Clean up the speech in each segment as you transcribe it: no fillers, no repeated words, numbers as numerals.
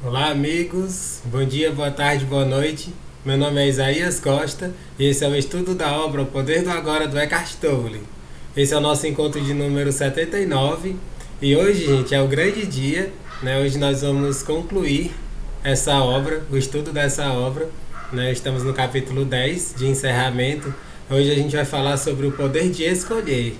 Olá, amigos. Bom dia, boa tarde, boa noite. Meu nome é Isaías Costa e esse é o estudo da obra O Poder do Agora do Eckhart Tolle. Esse é o nosso encontro de número 79 e hoje, gente, é o grande dia, né? Hoje nós vamos concluir essa obra, o estudo dessa obra, né? Estamos no capítulo 10 de encerramento. Hoje a gente vai falar sobre o poder de escolher,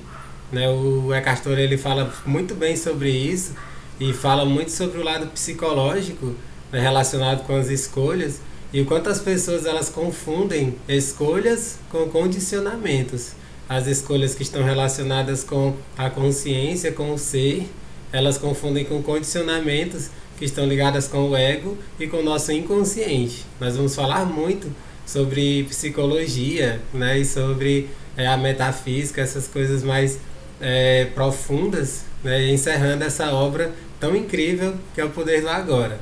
né? O Eckhart Tolle ele fala muito bem sobre isso e fala muito sobre o lado psicológico, né, relacionado com as escolhas e o quanto as pessoas elas confundem escolhas com condicionamentos. As escolhas que estão relacionadas com a consciência, com o ser, elas confundem com condicionamentos que estão ligadas com o ego e com o nosso inconsciente. Nós vamos falar muito sobre psicologia, né, e sobre a metafísica, essas coisas mais profundas, né, encerrando essa obra tão incrível que é o Poder do Agora.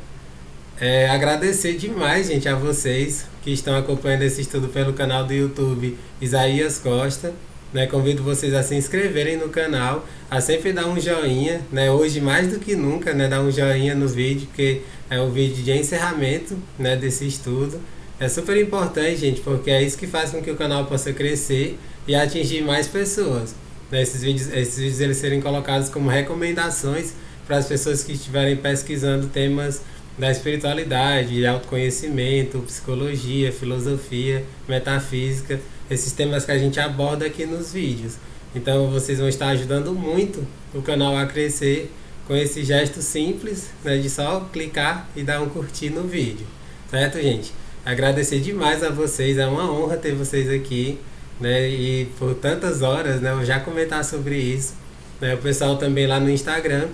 Agradecer demais, gente, a vocês que estão acompanhando esse estudo pelo canal do YouTube Isaías Costa. Né, convido vocês a se inscreverem no canal, a sempre dar um joinha, né, hoje mais do que nunca, né, dar um joinha no vídeo, porque é o vídeo de encerramento, né, desse estudo. É super importante, gente, porque é isso que faz com que o canal possa crescer e atingir mais pessoas. Né, esses vídeos eles serem colocados como recomendações para as pessoas que estiverem pesquisando temas da espiritualidade, autoconhecimento, psicologia, filosofia, metafísica, esses temas que a gente aborda aqui nos vídeos. Então vocês vão estar ajudando muito o canal a crescer com esse gesto simples, né, de só clicar e dar um curtir no vídeo. Certo, gente? Agradecer demais a vocês, é uma honra ter vocês aqui, né, e por tantas horas, né, eu já comentar sobre isso. Né, o pessoal também lá no Instagram,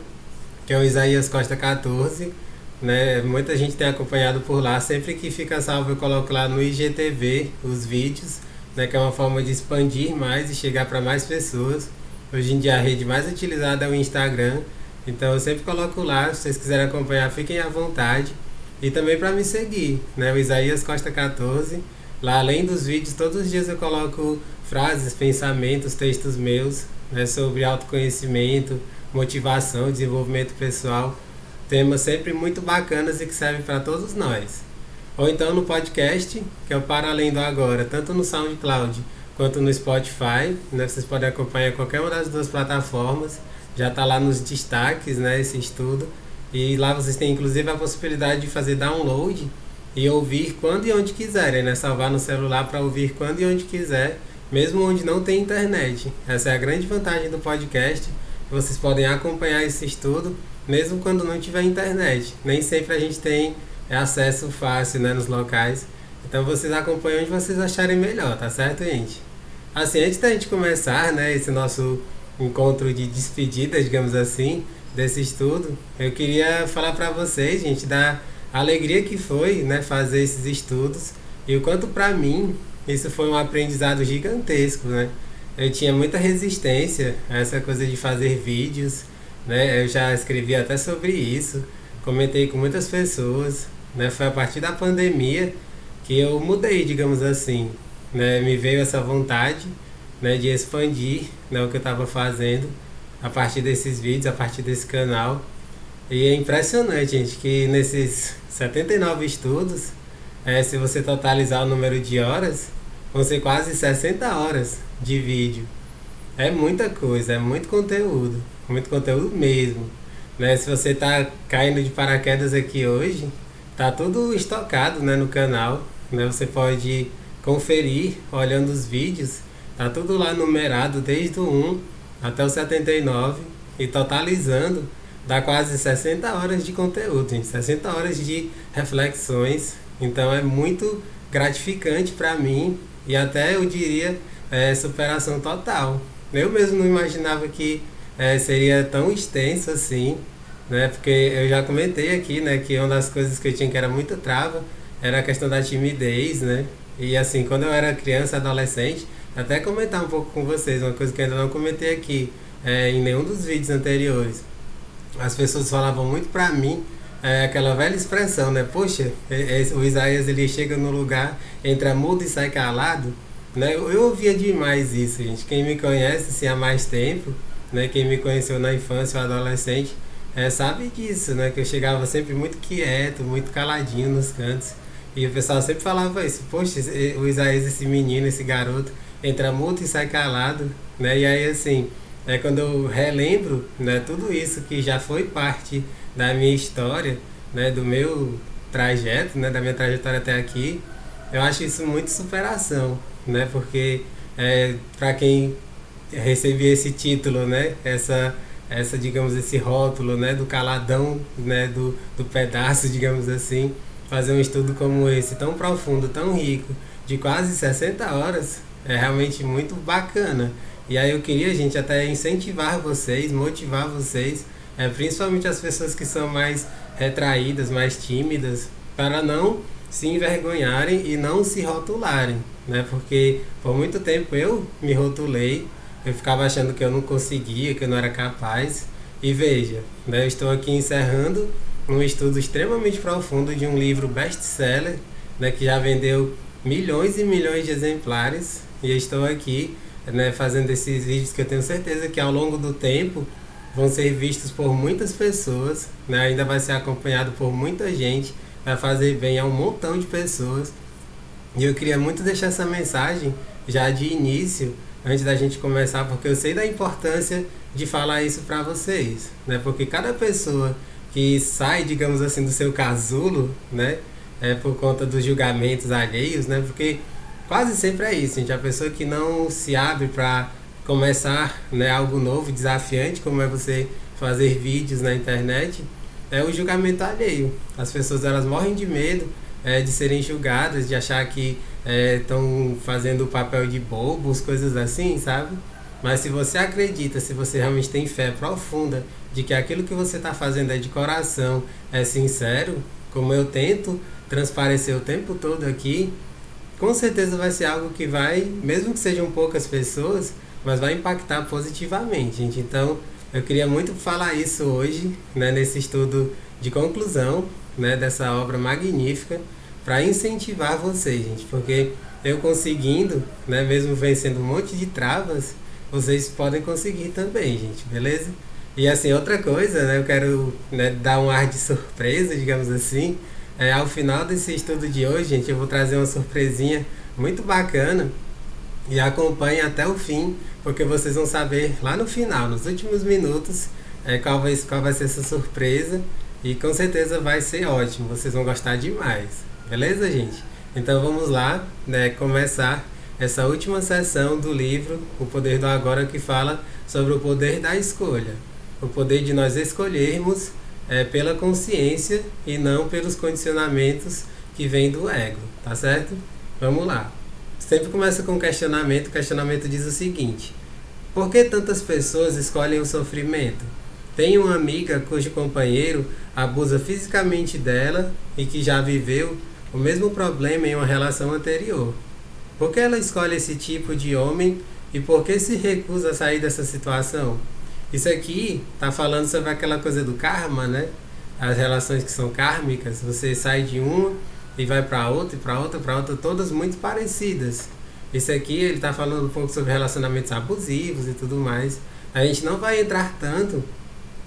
que é o Isaías Costa 14, né? Muita gente tem acompanhado por lá. Sempre que fica salvo eu coloco lá no IGTV os vídeos, né? Que é uma forma de expandir mais e chegar para mais pessoas. Hoje em dia a rede mais utilizada é o Instagram, então eu sempre coloco lá. Se vocês quiserem acompanhar, fiquem à vontade. E também para me seguir, né? O Isaías Costa 14. Lá, além dos vídeos, todos os dias eu coloco frases, pensamentos, textos meus, né? Sobre autoconhecimento, motivação, desenvolvimento pessoal, temas sempre muito bacanas e que servem para todos nós. Ou então no podcast, que é o Para Além do Agora, tanto no SoundCloud quanto no Spotify, né? Vocês podem acompanhar qualquer uma das duas plataformas, já está lá nos destaques, né, esse estudo, e lá vocês têm inclusive a possibilidade de fazer download e ouvir quando e onde quiserem, né? Salvar no celular para ouvir quando e onde quiser, mesmo onde não tem internet. Essa é a grande vantagem do podcast. Vocês podem acompanhar esse estudo mesmo quando não tiver internet. Nem sempre a gente tem acesso fácil, né, nos locais. Então vocês acompanham onde vocês acharem melhor, tá certo, gente? Assim, antes da gente começar, né, esse nosso encontro de despedida, digamos assim, desse estudo, eu queria falar para vocês, gente, da alegria que foi, né, fazer esses estudos e o quanto para mim isso foi um aprendizado gigantesco, né? Eu tinha muita resistência a essa coisa de fazer vídeos, né? Eu já escrevi até sobre isso, comentei com muitas pessoas, né? Foi a partir da pandemia que eu mudei, digamos assim, né? Me veio essa vontade, né, de expandir, né, o que eu estava fazendo a partir desses vídeos, a partir desse canal. E é impressionante, gente, que nesses 79 estudos, se você totalizar o número de horas, vão ser quase 60 horas de vídeo. É muita coisa, é muito conteúdo mesmo. Né? Se você está caindo de paraquedas aqui hoje, tá tudo estocado, né, no canal. Né? Você pode conferir olhando os vídeos, tá tudo lá numerado desde o 1 até o 79 e totalizando dá quase 60 horas de conteúdo, gente, 60 horas de reflexões. Então é muito gratificante para mim e até eu diria superação total. Eu mesmo não imaginava que seria tão extenso assim, né? Porque eu já comentei aqui, né, que uma das coisas que eu tinha que era muito trava era a questão da timidez, né? E assim, quando eu era criança, adolescente, até comentar um pouco com vocês, uma coisa que eu ainda não comentei aqui em nenhum dos vídeos anteriores. As pessoas falavam muito pra mim aquela velha expressão, né? Poxa, o Isaías ele chega no lugar, entra mudo e sai calado, né? Eu ouvia demais isso, gente. Quem me conhece assim, há mais tempo, né? Quem me conheceu na infância ou adolescente, sabe disso, né? Que eu chegava sempre muito quieto, muito caladinho nos cantos. E o pessoal sempre falava isso, poxa, o Isaías, esse menino, esse garoto, entra mudo e sai calado, né? E aí assim, quando eu relembro, né, tudo isso que já foi parte da minha história, né, do meu trajeto, né, da minha trajetória até aqui, eu acho isso muito superação, né? Porque para quem receber esse título, né? Essa, digamos, esse rótulo, né? Do caladão, né? Do pedaço, digamos assim. Fazer um estudo como esse, tão profundo, tão rico, de quase 60 horas, é realmente muito bacana. E aí eu queria, gente, até incentivar vocês, motivar vocês, principalmente as pessoas que são mais retraídas, mais tímidas, para não se envergonharem e não se rotularem, né? Porque por muito tempo eu me rotulei, eu ficava achando que eu não conseguia, que eu não era capaz. E veja, né, eu estou aqui encerrando um estudo extremamente profundo de um livro best-seller, né, que já vendeu milhões e milhões de exemplares. E eu estou aqui, né, fazendo esses vídeos que eu tenho certeza que ao longo do tempo vão ser vistos por muitas pessoas, né, ainda vai ser acompanhado por muita gente, vai fazer bem a um montão de pessoas. E eu queria muito deixar essa mensagem já de início, antes da gente começar, porque eu sei da importância de falar isso para vocês, né? Porque cada pessoa que sai, digamos assim, do seu casulo, né? Por conta dos julgamentos alheios, né? Porque quase sempre é isso, gente. A pessoa que não se abre para começar, né, algo novo, desafiante, como é você fazer vídeos na internet, é o julgamento alheio. As pessoas, elas morrem de medo de serem julgadas, de achar que estão fazendo o papel de bobos, coisas assim, sabe? Mas se você acredita, se você realmente tem fé profunda de que aquilo que você está fazendo é de coração, é sincero, como eu tento transparecer o tempo todo aqui, com certeza vai ser algo que vai, mesmo que sejam poucas pessoas, mas vai impactar positivamente, gente. Então, eu queria muito falar isso hoje, né, nesse estudo de conclusão, né, dessa obra magnífica, para incentivar vocês, gente, porque eu conseguindo, né, mesmo vencendo um monte de travas, vocês podem conseguir também, gente, beleza? E assim, outra coisa, né, eu quero, né, dar um ar de surpresa, digamos assim, ao final desse estudo de hoje, gente, eu vou trazer uma surpresinha muito bacana, e acompanhe até o fim, porque vocês vão saber lá no final, nos últimos minutos, qual vai ser essa surpresa. E com certeza vai ser ótimo, vocês vão gostar demais. Beleza, gente? Então vamos lá, né, começar essa última sessão do livro O Poder do Agora, que fala sobre o poder da escolha. O poder de nós escolhermos pela consciência e não pelos condicionamentos que vêm do ego, tá certo? Vamos lá. Sempre começa com um questionamento. O questionamento diz o seguinte: por que tantas pessoas escolhem o sofrimento? Tem uma amiga cujo companheiro abusa fisicamente dela e que já viveu o mesmo problema em uma relação anterior. Por que ela escolhe esse tipo de homem e por que se recusa a sair dessa situação? Isso aqui está falando sobre aquela coisa do karma, né? As relações que são kármicas, você sai de uma e vai para outra, e para outra, para outra, todas muito parecidas. Isso aqui ele está falando um pouco sobre relacionamentos abusivos e tudo mais. A gente não vai entrar tanto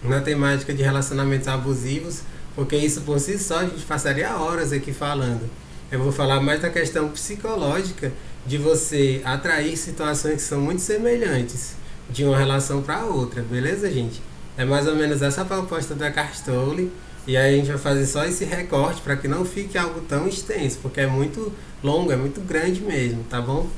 na temática de relacionamentos abusivos, porque isso por si só a gente passaria horas aqui falando. Eu vou falar mais da questão psicológica de você atrair situações que são muito semelhantes de uma relação para outra, beleza, gente? É mais ou menos essa a proposta do Eckhart Tolle, e aí a gente vai fazer só esse recorte para que não fique algo tão extenso, porque é muito longo, é muito grande mesmo, tá bom?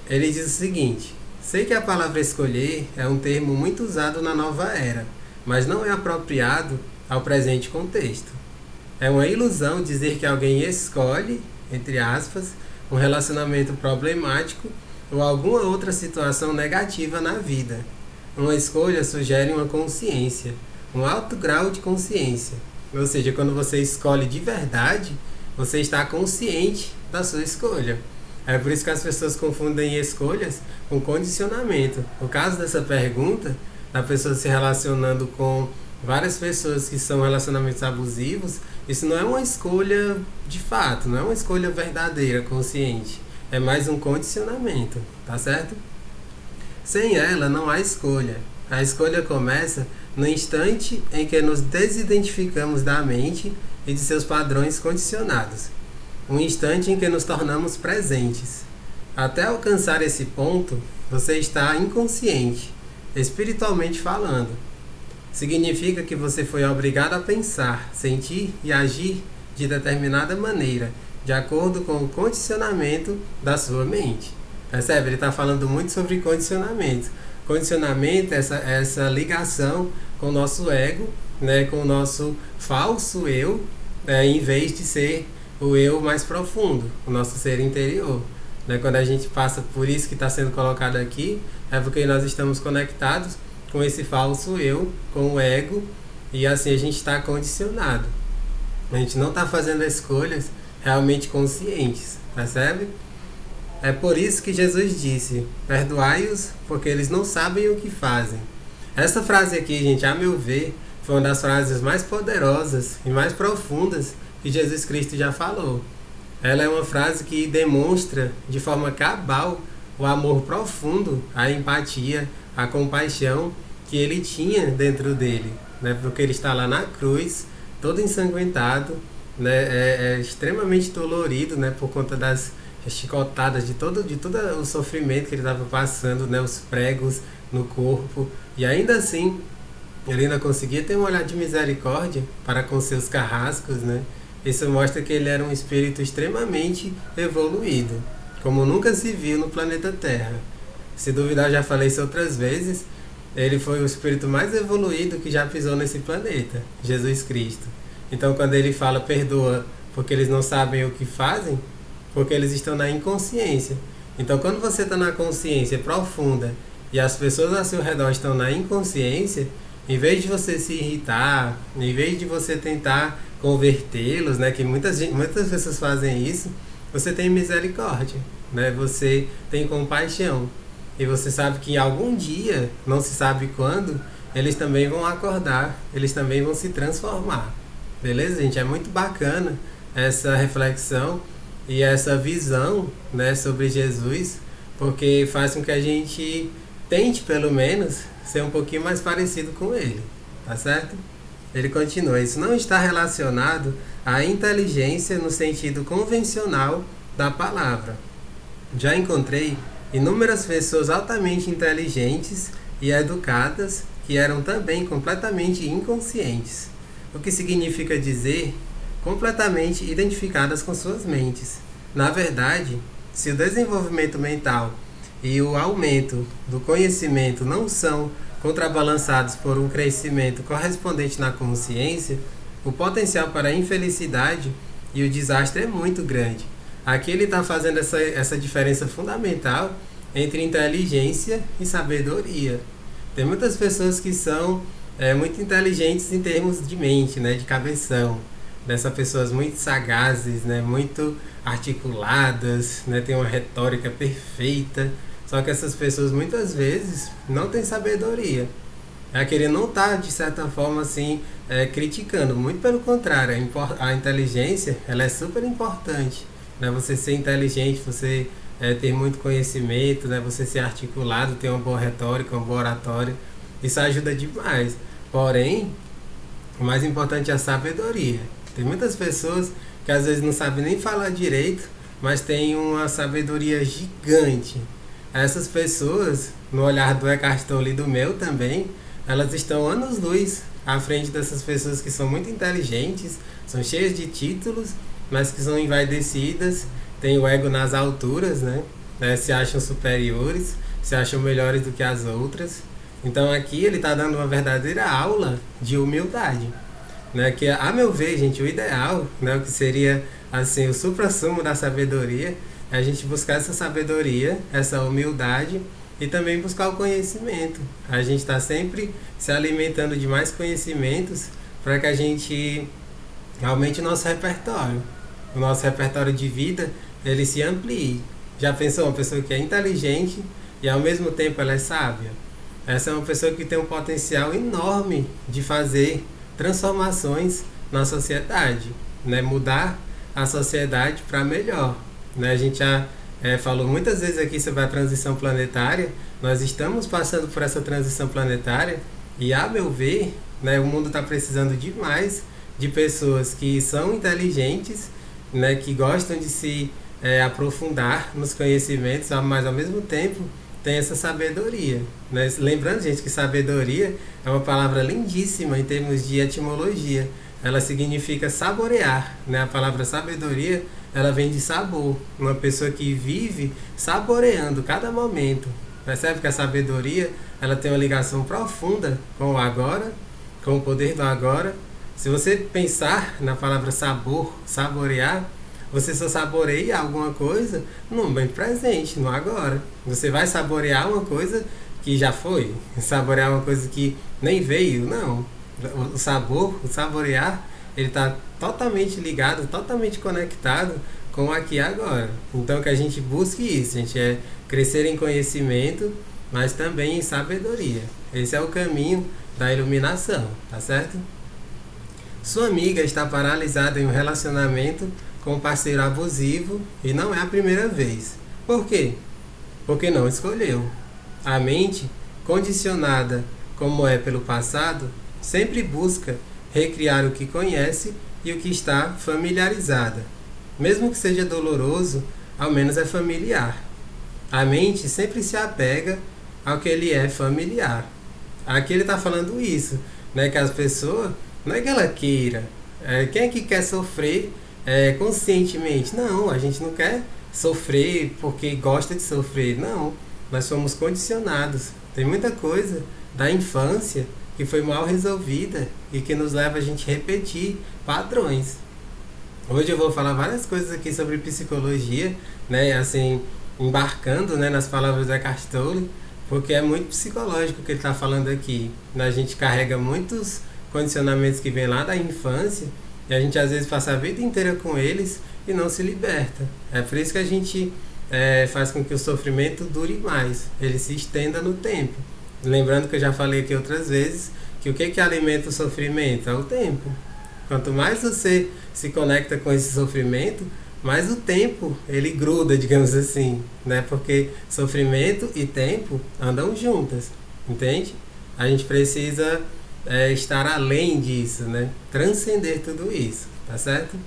Ele diz o seguinte: sei que a palavra escolher é um termo muito usado na nova era, mas não é apropriado ao presente contexto. É uma ilusão dizer que alguém escolhe, entre aspas, um relacionamento problemático ou alguma outra situação negativa na vida. Uma escolha sugere uma consciência, um alto grau de consciência. Ou seja, quando você escolhe de verdade, você está consciente da sua escolha. É por isso que as pessoas confundem escolhas com condicionamento. No caso dessa pergunta, a pessoa se relacionando com várias pessoas que são relacionamentos abusivos, isso não é uma escolha de fato, não é uma escolha verdadeira, consciente. É mais um condicionamento, tá certo? Sem ela não há escolha. A escolha começa no instante em que nos desidentificamos da mente e de seus padrões condicionados, um instante em que nos tornamos presentes. Até alcançar esse ponto, você está inconsciente, espiritualmente falando. Significa que você foi obrigado a pensar, sentir e agir de determinada maneira, de acordo com o condicionamento da sua mente. Percebe? Ele está falando muito sobre condicionamento. Condicionamento é essa ligação com o nosso ego, né, com o nosso falso eu, em vez de ser o eu mais profundo, o nosso ser interior. Né? Quando a gente passa por isso que está sendo colocado aqui, é porque nós estamos conectados com esse falso eu, com o ego, e assim a gente está condicionado. A gente não está fazendo escolhas realmente conscientes, percebe? É por isso que Jesus disse: perdoai-os, porque eles não sabem o que fazem. Essa frase aqui, gente, a meu ver, foi uma das frases mais poderosas e mais profundas que Jesus Cristo já falou. Ela é uma frase que demonstra de forma cabal o amor profundo, a empatia, a compaixão que ele tinha dentro dele, né? Porque ele está lá na cruz, todo ensanguentado, né? Extremamente dolorido, né? Por conta das chicotadas, de todo o sofrimento que ele estava passando, né? Os pregos no corpo, e ainda assim ele ainda conseguia ter um olhar de misericórdia para com seus carrascos, né? Isso mostra que ele era um espírito extremamente evoluído, como nunca se viu no planeta Terra. Se duvidar, já falei isso outras vezes, ele foi o espírito mais evoluído que já pisou nesse planeta, Jesus Cristo. Então quando ele fala perdoa porque eles não sabem o que fazem, porque eles estão na inconsciência. Então quando você está na consciência profunda e as pessoas ao seu redor estão na inconsciência, em vez de você se irritar, em vez de você tentar convertê-los, né, que muitas pessoas fazem isso, você tem misericórdia, né, você tem compaixão. E você sabe que em algum dia, não se sabe quando, eles também vão acordar, eles também vão se transformar. Beleza, gente? É muito bacana essa reflexão e essa visão, né, sobre Jesus, porque faz com que a gente tente, pelo menos, ser um pouquinho mais parecido com ele, tá certo? Ele continua: isso não está relacionado à inteligência no sentido convencional da palavra. Já encontrei inúmeras pessoas altamente inteligentes e educadas que eram também completamente inconscientes, o que significa dizer completamente identificadas com suas mentes. Na verdade, se o desenvolvimento mental e o aumento do conhecimento não são contrabalançados por um crescimento correspondente na consciência, o potencial para a infelicidade e o desastre é muito grande. Aqui ele está fazendo essa diferença fundamental entre inteligência e sabedoria. Tem muitas pessoas que são muito inteligentes em termos de mente, né, de cabeção. Dessas pessoas muito sagazes, né, muito articuladas, né, tem uma retórica perfeita. Só que essas pessoas muitas vezes não têm sabedoria. Ele não está, de certa forma, assim, criticando. Muito pelo contrário, a inteligência ela é super importante. Né? Você ser inteligente, você ter muito conhecimento, né? Você ser articulado, ter uma boa retórica, uma boa oratória. Isso ajuda demais. Porém, o mais importante é a sabedoria. Tem muitas pessoas que às vezes não sabem nem falar direito, mas têm uma sabedoria gigante. Essas pessoas, no olhar do Eckhart Tolle e do meu também, elas estão anos-luz à frente dessas pessoas que são muito inteligentes, são cheias de títulos, mas que são envaidecidas, têm o ego nas alturas, né? Se acham superiores, se acham melhores do que as outras. Então aqui ele está dando uma verdadeira aula de humildade, né? Que, a meu ver, gente, o ideal, né, o que seria assim, o suprassumo da sabedoria, é a gente buscar essa sabedoria, essa humildade e também buscar o conhecimento. A gente está sempre se alimentando de mais conhecimentos para que a gente aumente o nosso repertório. O nosso repertório de vida, ele se amplie. Já pensou uma pessoa que é inteligente e ao mesmo tempo ela é sábia? Essa é uma pessoa que tem um potencial enorme de fazer transformações na sociedade, né? Mudar a sociedade para melhor. Né? A gente já falou muitas vezes aqui sobre a transição planetária. Nós estamos passando por essa transição planetária E a meu ver, né, o mundo está precisando demais de pessoas que são inteligentes, né, que gostam de se aprofundar nos conhecimentos, mas ao mesmo tempo tem essa sabedoria. Né? Lembrando, gente, que sabedoria é uma palavra lindíssima em termos de etimologia. Ela significa saborear. Né? A palavra sabedoria ela vem de sabor. Uma pessoa que vive saboreando cada momento. Percebe que a sabedoria ela tem uma ligação profunda com o agora, com o poder do agora. Se você pensar na palavra sabor, saborear, você só saboreia alguma coisa no momento presente, no agora. Você vai saborear uma coisa que já foi, saborear uma coisa que nem veio, não. O sabor, o saborear, ele está totalmente ligado, totalmente conectado com o aqui e agora. Então que a gente busque isso, a gente é crescer em conhecimento, mas também em sabedoria. Esse é o caminho da iluminação, tá certo? Sua amiga está paralisada em um relacionamento com um parceiro abusivo e não é a primeira vez. Por quê? Porque não escolheu. A mente, condicionada como é pelo passado, sempre busca recriar o que conhece e o que está familiarizada. Mesmo que seja doloroso, ao menos é familiar. A mente sempre se apega ao que lhe é familiar. Aqui ele está falando isso, né? Que as pessoas, não é que ela queira. Quem é que quer sofrer conscientemente? Não, a gente não quer sofrer porque gosta de sofrer. Não, nós somos condicionados. Tem muita coisa da infância que foi mal resolvida e que nos leva a gente repetir padrões. Hoje eu vou falar várias coisas aqui sobre psicologia, né? Assim, embarcando, né, nas palavras do Eckhart Tolle, porque é muito psicológico o que ele está falando aqui. A gente carrega muitos condicionamentos que vêm lá da infância e a gente às vezes passa a vida inteira com eles e não se liberta. É por isso que a gente faz com que o sofrimento dure mais, ele se estenda no tempo. Lembrando que eu já falei aqui outras vezes que o que alimenta o sofrimento? É o tempo. Quanto mais você se conecta com esse sofrimento, mais o tempo ele gruda, digamos assim, né? Porque sofrimento e tempo andam juntas, entende? A gente precisa estar além disso, né? Transcender tudo isso, tá certo?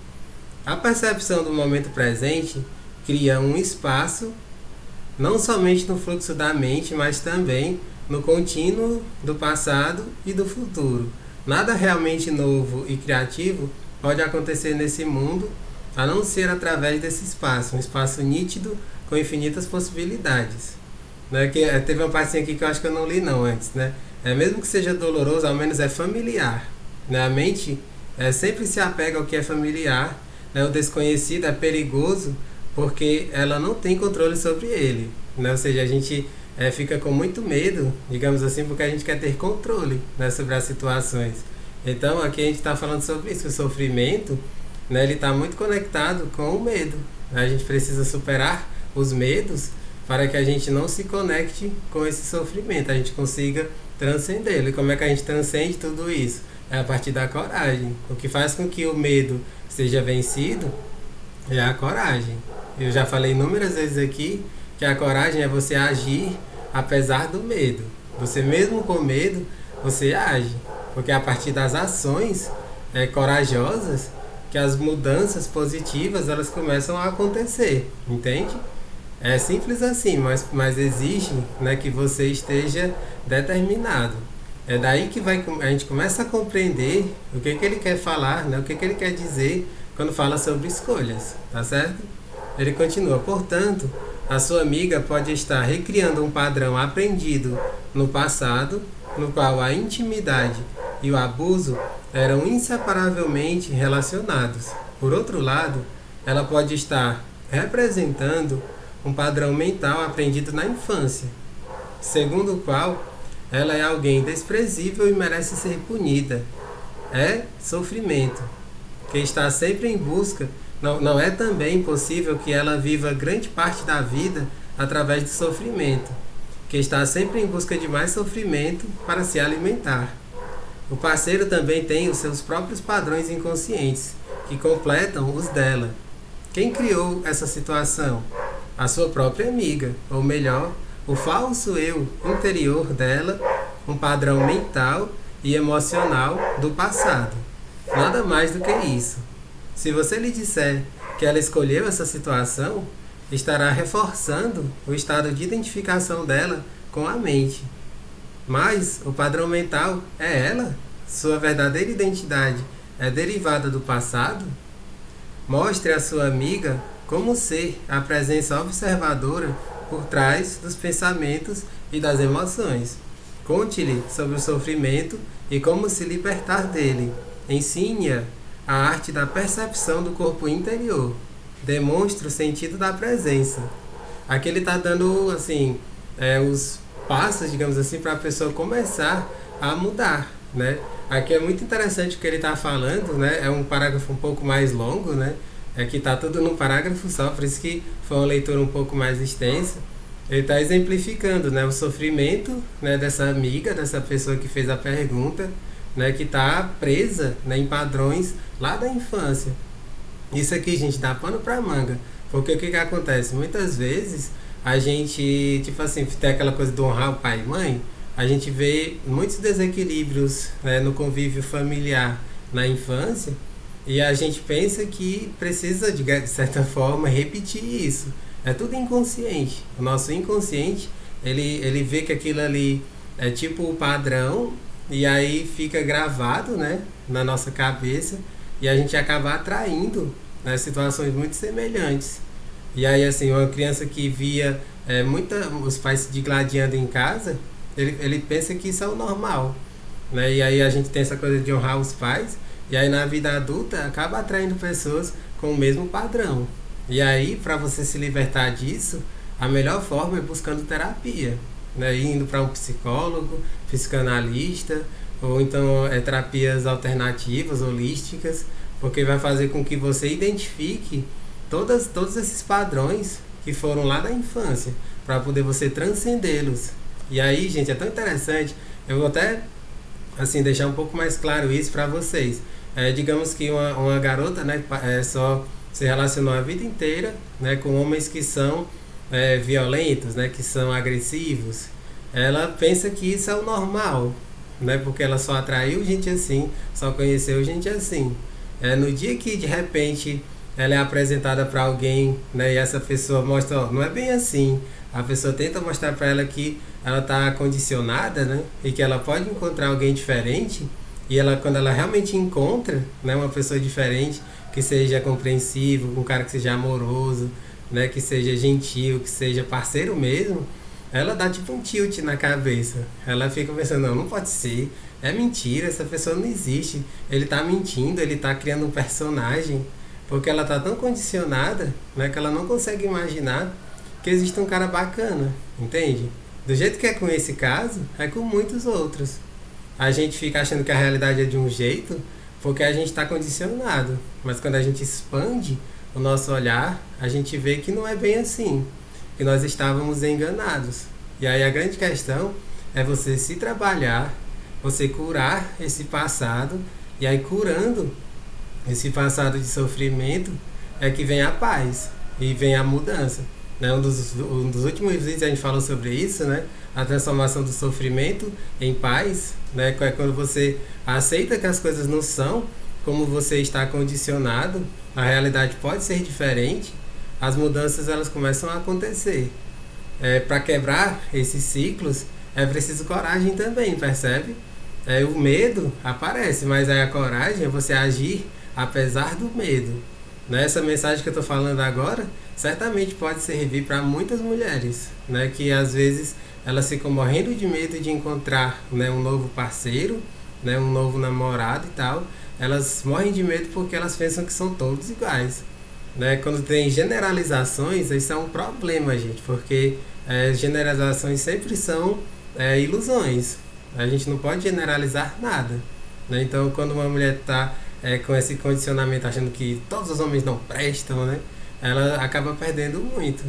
A percepção do momento presente cria um espaço, não somente no fluxo da mente, mas também no contínuo do passado e do futuro. Nada realmente novo e criativo pode acontecer nesse mundo a não ser através desse espaço, um espaço nítido com infinitas possibilidades. Né? Teve uma partezinha aqui que eu acho que eu não li não antes, né? Mesmo que seja doloroso, ao menos é familiar. Né? A mente sempre se apega ao que é familiar, né? O desconhecido é perigoso porque ela não tem controle sobre ele. Né? Ou seja, a gente fica com muito medo, digamos assim, porque a gente quer ter controle, né, sobre as situações. Então aqui a gente está falando sobre isso, o sofrimento, né, ele está muito conectado com o medo. A gente precisa superar os medos para que a gente não se conecte com esse sofrimento, a gente consiga transcendê-lo. E como é que a gente transcende tudo isso? É a partir da coragem. O que faz com que o medo seja vencido é a coragem. Eu já falei inúmeras vezes aqui que a coragem é você agir apesar do medo. Você mesmo com medo, você age. Porque é a partir das ações corajosas que as mudanças positivas elas começam a acontecer, entende? É simples assim, mas exige, né, que você esteja determinado. É daí que a gente começa a compreender o que ele quer falar, né, o que ele quer dizer quando fala sobre escolhas, tá certo? Ele continua, portanto, a sua amiga pode estar recriando um padrão aprendido no passado, no qual a intimidade e o abuso eram inseparavelmente relacionados. Por outro lado, ela pode estar representando um padrão mental aprendido na infância, segundo o qual ela é alguém desprezível e merece ser punida. É sofrimento, que está sempre em busca. Não é também possível que ela viva grande parte da vida através do sofrimento, que está sempre em busca de mais sofrimento para se alimentar. O parceiro também tem os seus próprios padrões inconscientes, que completam os dela. Quem criou essa situação? A sua própria amiga, ou melhor, o falso eu interior dela, um padrão mental e emocional do passado. Nada mais do que isso. Se você lhe disser que ela escolheu essa situação, estará reforçando o estado de identificação dela com a mente. Mas o padrão mental é ela? Sua verdadeira identidade é derivada do passado? Mostre à sua amiga como ser a presença observadora por trás dos pensamentos e das emoções. Conte-lhe sobre o sofrimento e como se libertar dele. Ensine-a a arte da percepção do corpo interior. Demonstre o sentido da presença. Aqui ele está dando assim, os passos, digamos assim, para a pessoa começar a mudar, né? Aqui é muito interessante o que ele está falando, né? É um parágrafo um pouco mais longo, né? Aqui está tudo num parágrafo só, por isso que foi uma leitura um pouco mais extensa. Ele está exemplificando, né, o sofrimento, né, dessa amiga, dessa pessoa que fez a pergunta, né, que está presa, né, em padrões lá da infância. Isso aqui, gente, dá pano pra manga. Porque o que acontece? Muitas vezes a gente, tipo assim, tem aquela coisa de honrar o pai e mãe, a gente vê muitos desequilíbrios, né, no convívio familiar na infância e a gente pensa que precisa, de certa forma, repetir isso. É tudo inconsciente. O nosso inconsciente, ele vê que aquilo ali é tipo o padrão e aí fica gravado, né, na nossa cabeça e a gente acaba atraindo, né, situações muito semelhantes. E aí, assim, uma criança que via os pais se digladiando em casa, ele pensa que isso é o normal, né? E aí a gente tem essa coisa de honrar os pais e aí na vida adulta acaba atraindo pessoas com o mesmo padrão. E aí, para você se libertar disso, a melhor forma é buscando terapia, né? Indo para um psicólogo, psicanalista, ou então terapias alternativas, holísticas, porque vai fazer com que você identifique todos esses padrões que foram lá da infância, para poder você transcendê-los. E aí, gente, é tão interessante, eu vou até assim, deixar um pouco mais claro isso para vocês. Digamos que uma garota, né, só se relacionou a vida inteira, né, com homens que são violentos, né, que são agressivos. Ela pensa que isso é o normal, né, porque ela só atraiu gente assim, só conheceu gente assim. No dia que de repente ela é apresentada para alguém, né, e essa pessoa mostra, ó, não é bem assim. A pessoa tenta mostrar para ela que ela está condicionada, né, e que ela pode encontrar alguém diferente. E ela, quando ela realmente encontra, né, uma pessoa diferente, que seja compreensivo, um cara que seja amoroso, né, que seja gentil, que seja parceiro mesmo, ela dá tipo um tilt na cabeça. Ela fica pensando, não pode ser, é mentira, essa pessoa não existe, ele está mentindo, ele está criando um personagem, porque ela está tão condicionada, né, que ela não consegue imaginar que existe um cara bacana, entende? Do jeito que é com esse caso, é com muitos outros. A gente fica achando que a realidade é de um jeito porque a gente está condicionado, mas quando a gente expande o nosso olhar, a gente vê que não é bem assim, que nós estávamos enganados. E aí a grande questão é você se trabalhar, você curar esse passado, e aí curando esse passado de sofrimento é que vem a paz e vem a mudança. Né? Um dos últimos vídeos a gente falou sobre isso, né? A transformação do sofrimento em paz, né? É quando você aceita que as coisas não são como você está condicionado, a realidade pode ser diferente, as mudanças elas começam a acontecer. Para quebrar esses ciclos é preciso coragem também, percebe? O medo aparece, mas aí a coragem é você agir apesar do medo. Essa mensagem que eu estou falando agora certamente pode servir para muitas mulheres, né, que às vezes elas ficam morrendo de medo de encontrar, né, um novo parceiro, né, um novo namorado e tal. Elas morrem de medo porque elas pensam que são todos iguais. Né? Quando tem generalizações, isso é um problema, gente, porque generalizações sempre são ilusões. A gente não pode generalizar nada. Né? Então, quando uma mulher está com esse condicionamento achando que todos os homens não prestam, né, ela acaba perdendo muito.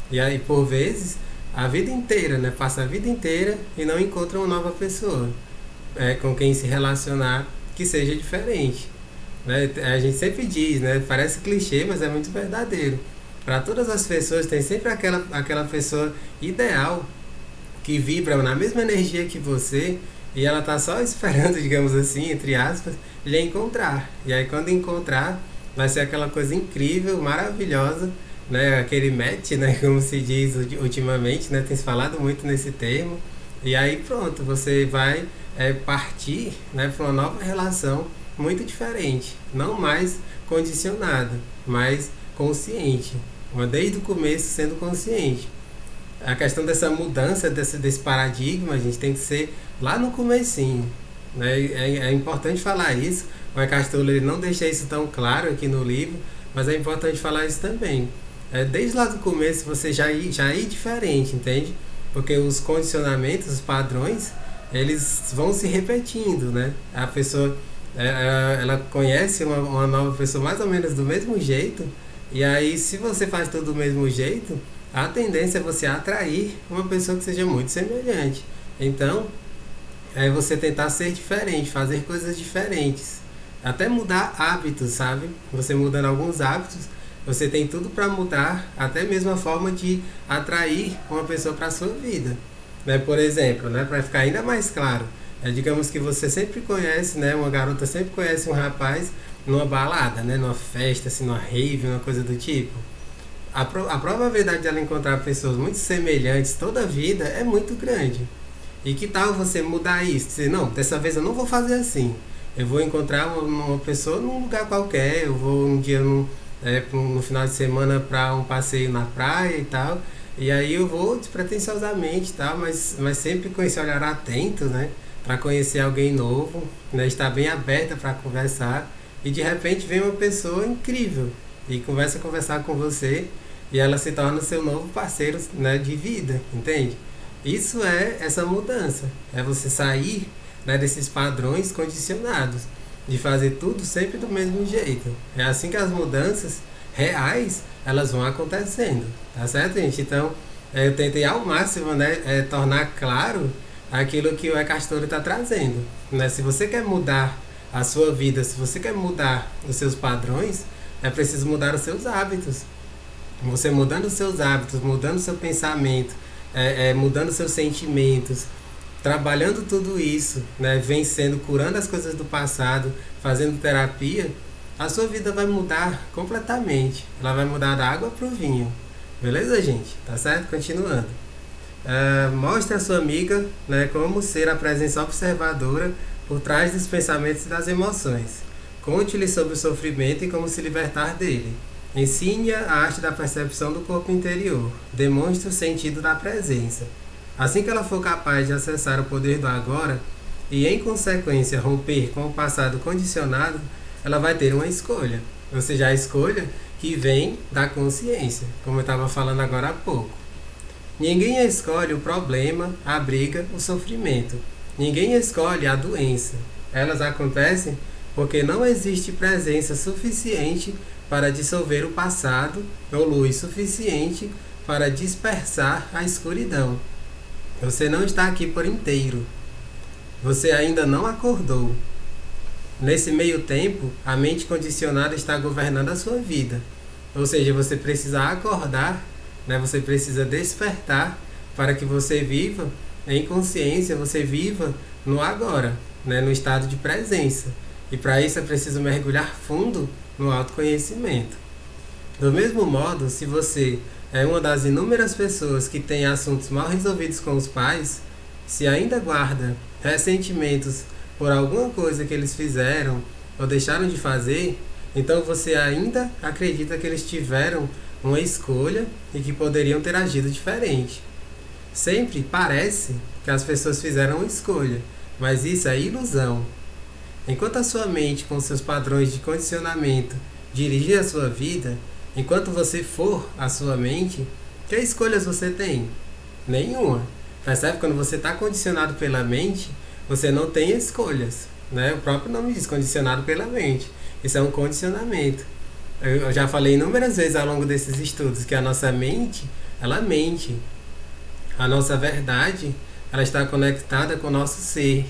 E aí, por vezes, a vida inteira, né, passa a vida inteira e não encontra uma nova pessoa com quem se relacionar que seja diferente. Né? A gente sempre diz, né, parece clichê, mas é muito verdadeiro. Para todas as pessoas tem sempre aquela pessoa ideal que vibra na mesma energia que você e ela tá só esperando, digamos assim, entre aspas, lhe encontrar. E aí quando encontrar, vai ser aquela coisa incrível, maravilhosa, né? Aquele match, né? Como se diz ultimamente, né? Tem se falado muito nesse termo. E aí pronto, você vai partir, né, para uma nova relação muito diferente, não mais condicionada, mas consciente, desde o começo sendo consciente. A questão dessa mudança, desse paradigma, a gente tem que ser lá no comecinho, né? É importante falar isso. O Eckhart Tolle ele não deixa isso tão claro aqui no livro, mas é importante falar isso também. Desde lá do começo você já ir diferente, entende? Porque os condicionamentos, os padrões, eles vão se repetindo, né? A pessoa ela conhece uma nova pessoa mais ou menos do mesmo jeito, e aí se você faz tudo do mesmo jeito, a tendência é você atrair uma pessoa que seja muito semelhante. Então, é você tentar ser diferente, fazer coisas diferentes, até mudar hábitos, sabe? Você mudando alguns hábitos, você tem tudo para mudar, até mesmo a forma de atrair uma pessoa para a sua vida, né? Por exemplo, né, para ficar ainda mais claro, digamos que você sempre conhece, né, uma garota sempre conhece um rapaz numa balada, né, numa festa, assim, numa rave, uma coisa do tipo. A probabilidade de ela encontrar pessoas muito semelhantes toda a vida é muito grande. E que tal você mudar isso? Dizer, não, dessa vez eu não vou fazer assim. Eu vou encontrar uma pessoa num lugar qualquer, eu vou um dia no final de semana para um passeio na praia e tal. E aí eu vou despretensiosamente e tal, mas sempre com esse olhar atento, né? Para conhecer alguém novo, né? Estar bem aberta para conversar. E de repente vem uma pessoa incrível e começa a conversar com você e ela se torna o seu novo parceiro, né, de vida, entende? Isso é essa mudança, é você sair, né, desses padrões condicionados, de fazer tudo sempre do mesmo jeito. É assim que as mudanças reais, elas vão acontecendo, tá certo, gente? Então, eu tentei ao máximo, né, tornar claro aquilo que o Eckhart Tolle está trazendo, né? Se você quer mudar a sua vida, se você quer mudar os seus padrões, é preciso mudar os seus hábitos. Você mudando os seus hábitos, mudando o seu pensamento, mudando os seus sentimentos, trabalhando tudo isso, né, vencendo, curando as coisas do passado, fazendo terapia, a sua vida vai mudar completamente. Ela vai mudar da água para o vinho. Beleza, gente? Tá certo? Continuando. Mostre à sua amiga, né, como ser a presença observadora por trás dos pensamentos e das emoções. Conte-lhe sobre o sofrimento e como se libertar dele. Ensine-a a arte da percepção do corpo interior. Demonstre o sentido da presença. Assim que ela for capaz de acessar o poder do agora e, em consequência, romper com o passado condicionado, ela vai ter uma escolha. Ou seja, a escolha que vem da consciência, como eu estava falando agora há pouco. Ninguém escolhe o problema, a briga, o sofrimento. Ninguém escolhe a doença. Elas acontecem porque não existe presença suficiente para dissolver o passado ou luz suficiente para dispersar a escuridão. Você não está aqui por inteiro. Você ainda não acordou. Nesse meio tempo, a mente condicionada está governando a sua vida. Ou seja, você precisa acordar, né? Você precisa despertar para que você viva em consciência, você viva no agora, né? No estado de presença. E para isso é preciso mergulhar fundo no autoconhecimento. Do mesmo modo, se você é uma das inúmeras pessoas que tem assuntos mal resolvidos com os pais, se ainda guarda ressentimentos por alguma coisa que eles fizeram ou deixaram de fazer, então você ainda acredita que eles tiveram uma escolha e que poderiam ter agido diferente. Sempre parece que as pessoas fizeram uma escolha, mas isso é ilusão. Enquanto a sua mente, com seus padrões de condicionamento, dirigir a sua vida, enquanto você for a sua mente, que escolhas você tem? Nenhuma. Percebe? Quando você está condicionado pela mente, você não tem escolhas, né? O próprio nome diz, condicionado pela mente. Isso é um condicionamento. Eu já falei inúmeras vezes ao longo desses estudos que a nossa mente, ela mente. A nossa verdade, ela está conectada com o nosso ser.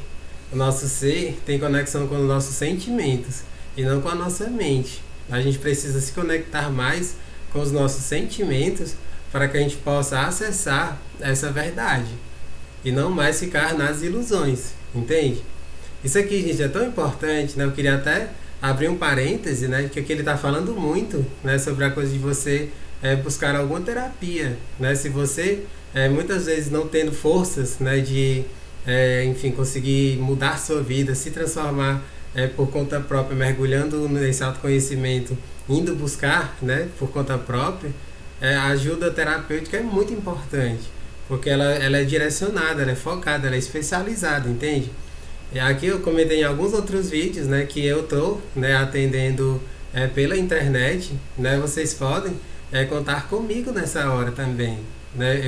O nosso ser tem conexão com os nossos sentimentos e não com a nossa mente. A gente precisa se conectar mais com os nossos sentimentos para que a gente possa acessar essa verdade. e não mais ficar nas ilusões, entende? Isso aqui, gente, é tão importante, né? Eu queria até abrir um parêntese, né? Que aqui ele está falando muito, né? Sobre a coisa de você buscar alguma terapia, né? Se você muitas vezes não tendo forças, né? De, enfim, conseguir mudar sua vida, se transformar por conta própria, mergulhando nesse autoconhecimento, indo buscar, né? Por conta própria, a ajuda terapêutica é muito importante, porque ela é direcionada, ela é focada, ela é especializada, entende? E aqui eu comentei em alguns outros vídeos, né, que eu tô, né, atendendo pela internet, né, vocês podem contar comigo nessa hora também, né,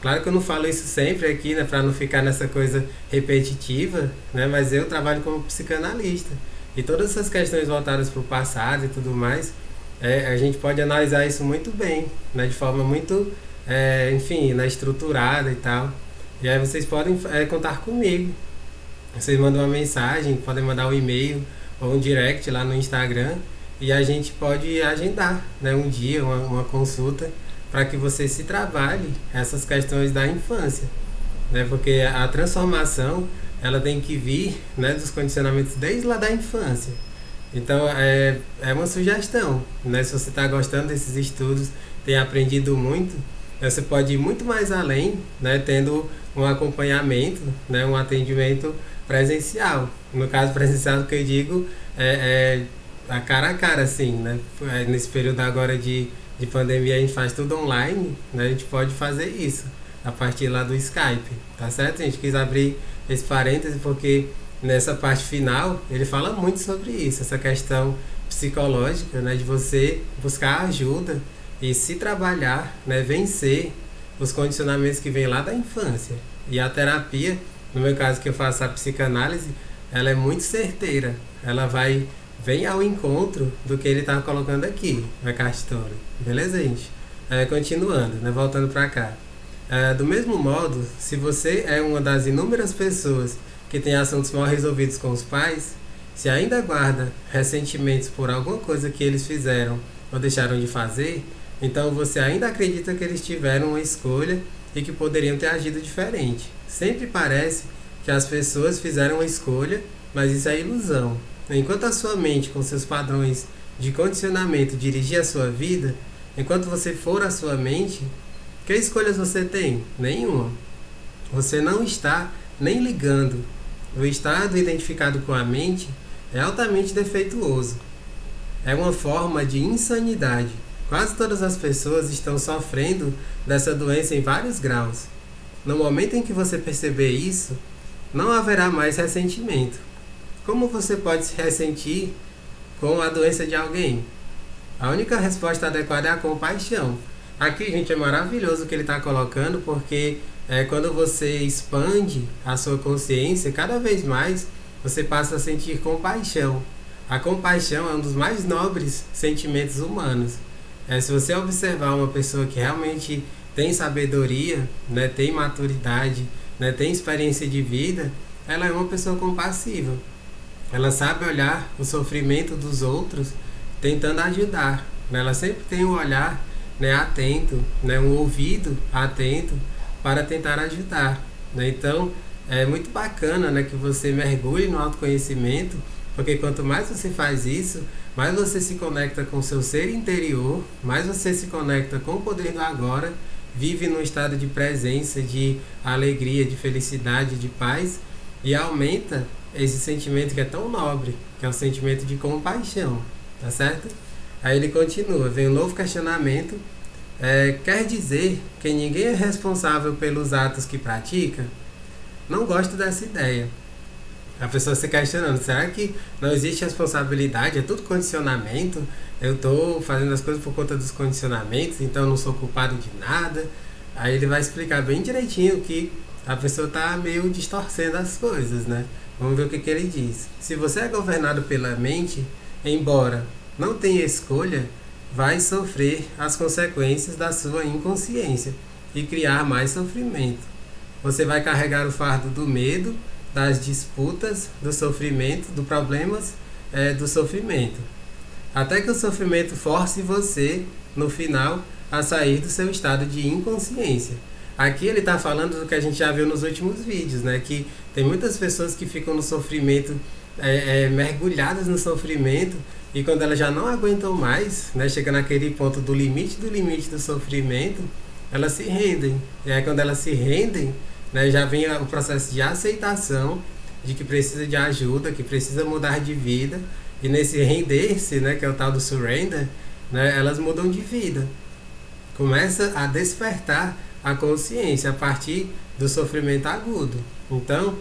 claro que eu não falo isso sempre aqui, né, para não ficar nessa coisa repetitiva, né, mas eu trabalho como psicanalista e todas essas questões voltadas para o passado e tudo mais, a gente pode analisar isso muito bem, né, de forma muito, enfim, né, estruturada e tal, e aí vocês podem contar comigo. Vocês mandam uma mensagem, podem mandar um e-mail ou um direct lá no Instagram e a gente pode agendar, né, um dia, uma consulta para que você se trabalhe essas questões da infância, né, porque a transformação ela tem que vir, né, dos condicionamentos desde lá da infância. Então é uma sugestão, né, se você está gostando desses estudos, tem aprendido muito, você pode ir muito mais além, né, tendo um acompanhamento, né, um atendimento presencial. No caso presencial que eu digo a cara, assim, né? Nesse período agora de pandemia a gente faz tudo online, né? A gente pode fazer isso a partir lá do Skype, tá certo? A gente quis abrir esse parêntese porque nessa parte final ele fala muito sobre isso, essa questão psicológica, né? De você buscar ajuda e se trabalhar, né? Vencer os condicionamentos que vêm lá da infância. E a terapia, no meu caso que eu faço a psicanálise, ela é muito certeira. Ela vem ao encontro do que ele está colocando aqui, o Eckhart Tolle. Beleza, gente? Continuando, né? Voltando para cá. Do mesmo modo, se você é uma das inúmeras pessoas que tem assuntos mal resolvidos com os pais, se ainda guarda ressentimentos por alguma coisa que eles fizeram ou deixaram de fazer, então você ainda acredita que eles tiveram uma escolha e que poderiam ter agido diferente. Sempre parece que as pessoas fizeram uma escolha, mas isso é ilusão. Enquanto a sua mente, com seus padrões de condicionamento, dirigir a sua vida, enquanto você for a sua mente, que escolhas você tem? Nenhuma. Você não está nem ligando. O estado identificado com a mente é altamente defeituoso. É uma forma de insanidade. Quase todas as pessoas estão sofrendo dessa doença em vários graus. No momento em que você perceber isso, não haverá mais ressentimento. Como você pode se ressentir com a doença de alguém? A única resposta adequada é a compaixão. Aqui, gente, é maravilhoso o que ele está colocando, porque quando você expande a sua consciência, cada vez mais você passa a sentir compaixão. A compaixão é um dos mais nobres sentimentos humanos. Se você observar uma pessoa que realmente tem sabedoria, né, tem maturidade, né, tem experiência de vida, ela é uma pessoa compassiva. Ela sabe olhar o sofrimento dos outros tentando ajudar. Ela sempre tem um olhar, né, atento, né, um ouvido atento para tentar ajudar. Né? Então, é muito bacana, né, que você mergulhe no autoconhecimento, porque quanto mais você faz isso, mais você se conecta com o seu ser interior, mais você se conecta com o poder do agora, vive num estado de presença, de alegria, de felicidade, de paz, e aumenta esse sentimento que é tão nobre, que é o sentimento de compaixão, tá certo? Aí ele continua, vem um novo questionamento, quer dizer que ninguém é responsável pelos atos que pratica? Não gosto dessa ideia. A pessoa se questionando, será que não existe responsabilidade? É tudo condicionamento? Eu estou fazendo as coisas por conta dos condicionamentos, então eu não sou culpado de nada? Aí ele vai explicar bem direitinho que a pessoa está meio distorcendo as coisas, né? Vamos ver o que ele diz. Se você é governado pela mente, embora não tenha escolha, vai sofrer as consequências da sua inconsciência e criar mais sofrimento. Você vai carregar o fardo do medo, das disputas, do sofrimento, dos problemas do sofrimento. Até que o sofrimento force você, no final, a sair do seu estado de inconsciência. Aqui ele está falando do que a gente já viu nos últimos vídeos, né? Que tem muitas pessoas que ficam no sofrimento, mergulhadas no sofrimento, e quando elas já não aguentam mais, né? Chega naquele ponto do limite do sofrimento, elas se rendem. E aí quando elas se rendem, né, já vem o processo de aceitação de que precisa de ajuda, que precisa mudar de vida. E nesse render-se, né, que é o tal do surrender, né, elas mudam de vida. Começa a despertar a consciência a partir do sofrimento agudo. Então,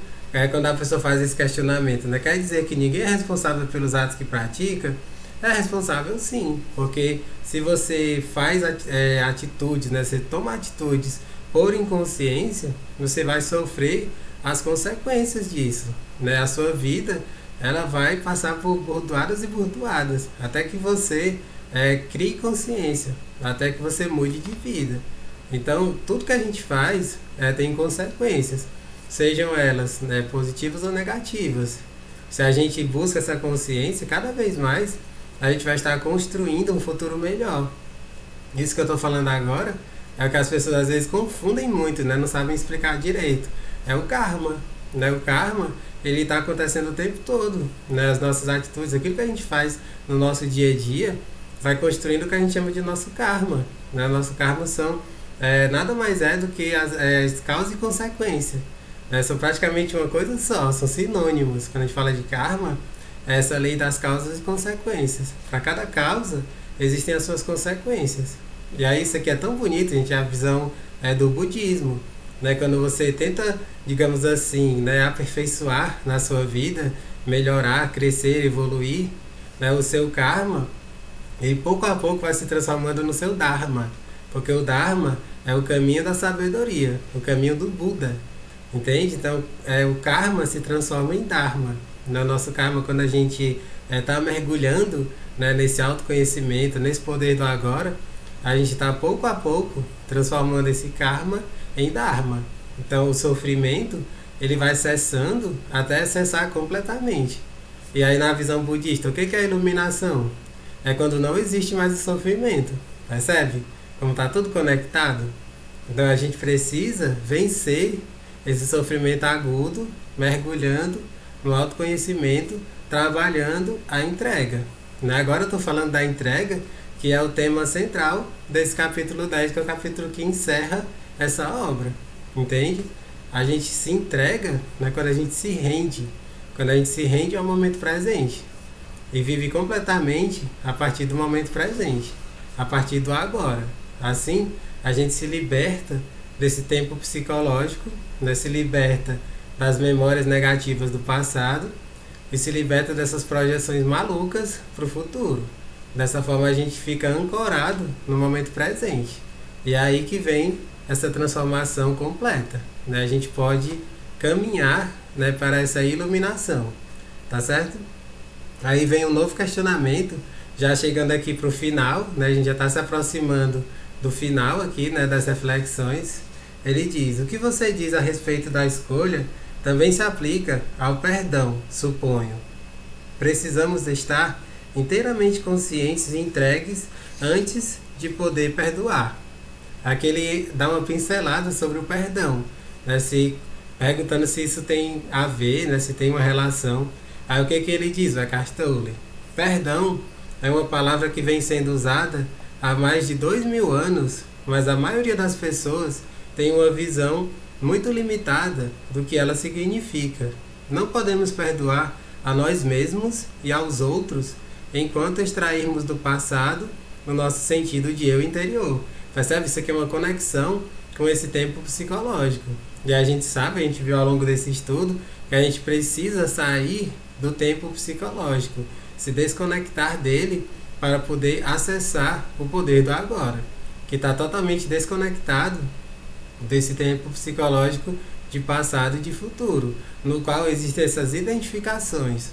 quando a pessoa faz esse questionamento, né, quer dizer que ninguém é responsável pelos atos que pratica? É responsável sim, porque se você faz atitudes, né, você toma atitudes por inconsciência, você vai sofrer as consequências disso, né? A sua vida, ela vai passar por bordoadas e bordoadas, até que você crie consciência, até que você mude de vida. Então, tudo que a gente faz tem consequências, sejam elas, né, positivas ou negativas. Se a gente busca essa consciência, cada vez mais a gente vai estar construindo um futuro melhor. Isso que eu estou falando agora é o que as pessoas às vezes confundem muito, né? Não sabem explicar direito. É o karma, né? O karma, ele está acontecendo o tempo todo, né? As nossas atitudes, aquilo que a gente faz no nosso dia a dia, vai construindo o que a gente chama de nosso karma, né? Nosso karma são nada mais do que as causas e consequência, né? São praticamente uma coisa só, são sinônimos. Quando a gente fala de karma, é essa lei das causas e consequências. Para cada causa existem as suas consequências. E aí isso aqui é tão bonito, gente, a visão do budismo, né? Quando você tenta, digamos assim, né, aperfeiçoar na sua vida, melhorar, crescer, evoluir, né, o seu karma, ele pouco a pouco vai se transformando no seu dharma, porque o dharma é o caminho da sabedoria, o caminho do Buda, entende? Então o karma se transforma em dharma. No nosso karma, quando a gente está mergulhando, né, nesse autoconhecimento, nesse poder do agora, a gente está pouco a pouco transformando esse karma em dharma. Então o sofrimento, ele vai cessando até cessar completamente. E aí na visão budista, o que é a iluminação? É quando não existe mais o sofrimento, percebe? Como está tudo conectado. Então a gente precisa vencer esse sofrimento agudo, mergulhando no autoconhecimento, trabalhando a entrega. Agora eu estou falando da entrega, que é o tema central desse capítulo 10, que é o capítulo que encerra essa obra, entende? A gente se entrega, né, quando a gente se rende. Quando a gente se rende ao momento presente e vive completamente a partir do momento presente, a partir do agora. Assim, a gente se liberta desse tempo psicológico, né, se liberta das memórias negativas do passado e se liberta dessas projeções malucas para o futuro. Dessa forma a gente fica ancorado no momento presente. E é aí que vem essa transformação completa, né? A gente pode caminhar, né, para essa iluminação, tá certo? Aí vem um novo questionamento, já chegando aqui para o final, né? A gente já está se aproximando do final aqui, né, das reflexões. Ele diz: o que você diz a respeito da escolha também se aplica ao perdão, suponho. Precisamos estar inteiramente conscientes e entregues antes de poder perdoar. Aqui ele dá uma pincelada sobre o perdão, né, perguntando se isso tem a ver, né, se tem uma relação. Aí o que ele diz, Eckhart Tolle? Perdão é uma palavra que vem sendo usada há mais de 2000 anos, mas a maioria das pessoas tem uma visão muito limitada do que ela significa. Não podemos perdoar a nós mesmos e aos outros enquanto extrairmos do passado o nosso sentido de eu interior. Percebe? Isso aqui é uma conexão com esse tempo psicológico. E a gente sabe, a gente viu ao longo desse estudo, que a gente precisa sair do tempo psicológico, se desconectar dele para poder acessar o poder do agora, que está totalmente desconectado desse tempo psicológico de passado e de futuro, no qual existem essas identificações.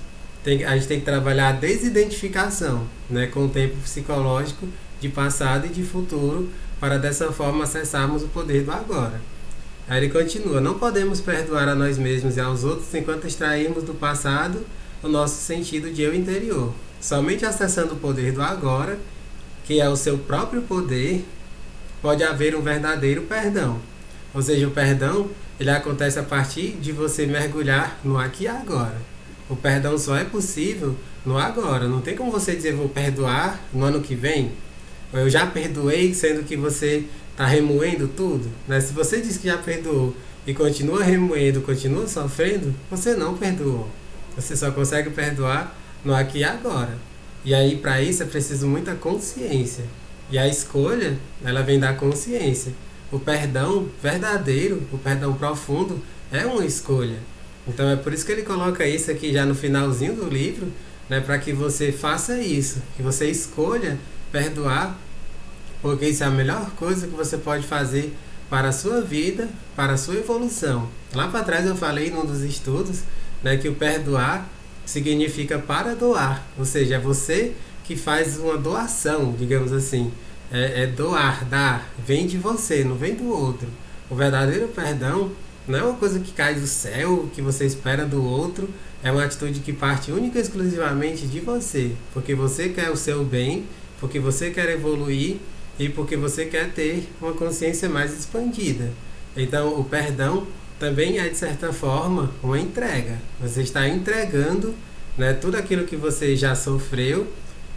A gente tem que trabalhar a desidentificação, né, com o tempo psicológico de passado e de futuro, para dessa forma acessarmos o poder do agora. Aí ele continua: não podemos perdoar a nós mesmos e aos outros enquanto extrairmos do passado o nosso sentido de eu interior. Somente acessando o poder do agora, que é o seu próprio poder, pode haver um verdadeiro perdão. Ou seja, o perdão, ele acontece a partir de você mergulhar no aqui e agora. O perdão só é possível no agora. Não tem como você dizer, vou perdoar no ano que vem. Ou eu já perdoei, sendo que você está remoendo tudo. Né? Se você diz que já perdoou e continua remoendo, continua sofrendo, você não perdoou. Você só consegue perdoar no aqui e agora. E aí, para isso, é preciso muita consciência. E a escolha, ela vem da consciência. O perdão verdadeiro, o perdão profundo, é uma escolha. Então é por isso que ele coloca isso aqui já no finalzinho do livro, né, para que você faça isso, que você escolha perdoar, porque isso é a melhor coisa que você pode fazer para a sua vida, para a sua evolução. Lá para trás eu falei num dos estudos, né, que o perdoar significa para doar, ou seja, é você que faz uma doação, digamos assim. É doar, dar, vem de você, não vem do outro. O verdadeiro perdão não é uma coisa que cai do céu, que você espera do outro, é uma atitude que parte única e exclusivamente de você, porque você quer o seu bem, porque você quer evoluir e porque você quer ter uma consciência mais expandida. Então, o perdão também é, de certa forma, uma entrega. Você está entregando, né, tudo aquilo que você já sofreu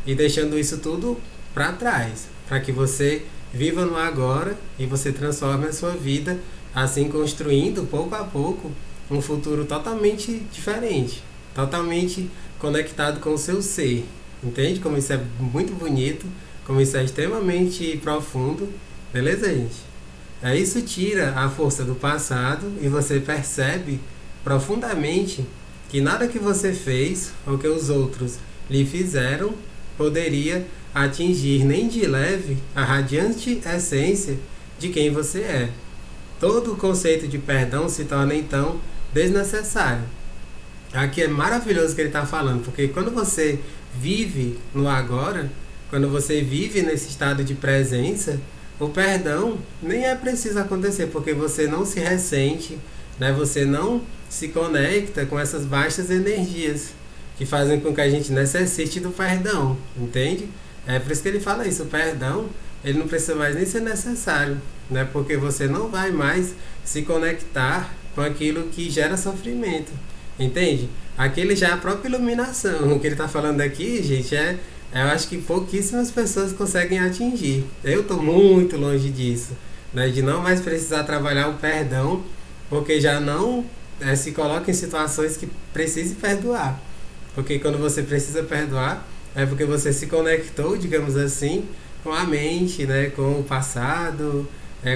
e deixando isso tudo para trás, para que você viva no agora e você transforme a sua vida, assim construindo pouco a pouco um futuro totalmente diferente, totalmente conectado com o seu ser. Entende como isso é muito bonito, como isso é extremamente profundo, beleza, gente? Isso tira a força do passado e você percebe profundamente que nada que você fez ou que os outros lhe fizeram poderia atingir nem de leve a radiante essência de quem você é. Todo o conceito de perdão se torna então desnecessário. Aqui é maravilhoso o que ele está falando, porque quando você vive no agora, quando você vive nesse estado de presença, o perdão nem é preciso acontecer, porque você não se ressente, né? Você não se conecta com essas baixas energias que fazem com que a gente necessite do perdão, entende? É por isso que ele fala isso, o perdão, ele não precisa mais nem ser necessário, né? Porque você não vai mais se conectar com aquilo que gera sofrimento, entende? Aquele já é a própria iluminação. O que ele está falando aqui, gente, eu acho que pouquíssimas pessoas conseguem atingir. Eu estou muito longe disso, né? De não mais precisar trabalhar o perdão, porque já não se coloca em situações que precise perdoar. Porque quando você precisa perdoar, é porque você se conectou, digamos assim, com a mente, né? Com o passado,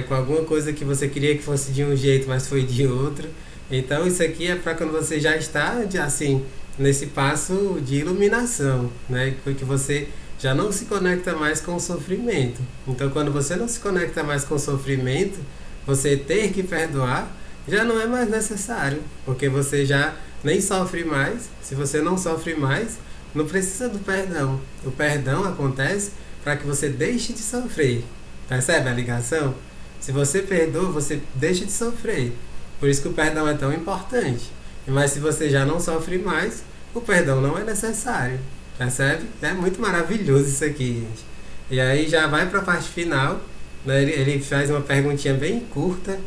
com alguma coisa que você queria que fosse de um jeito, mas foi de outro. Então isso aqui é para quando você já está, assim, nesse passo de iluminação, né? Que você já não se conecta mais com o sofrimento. Então quando você não se conecta mais com o sofrimento, você ter que perdoar já não é mais necessário, porque você já nem sofre mais. Se você não sofre mais, não precisa do perdão. O perdão acontece para que você deixe de sofrer. Percebe a ligação? Se você perdoa, você deixa de sofrer. Por isso que o perdão é tão importante. Mas se você já não sofre mais, o perdão não é necessário. Percebe? É muito maravilhoso isso aqui, gente. E aí já vai para a parte final, né? Ele faz uma perguntinha bem curta.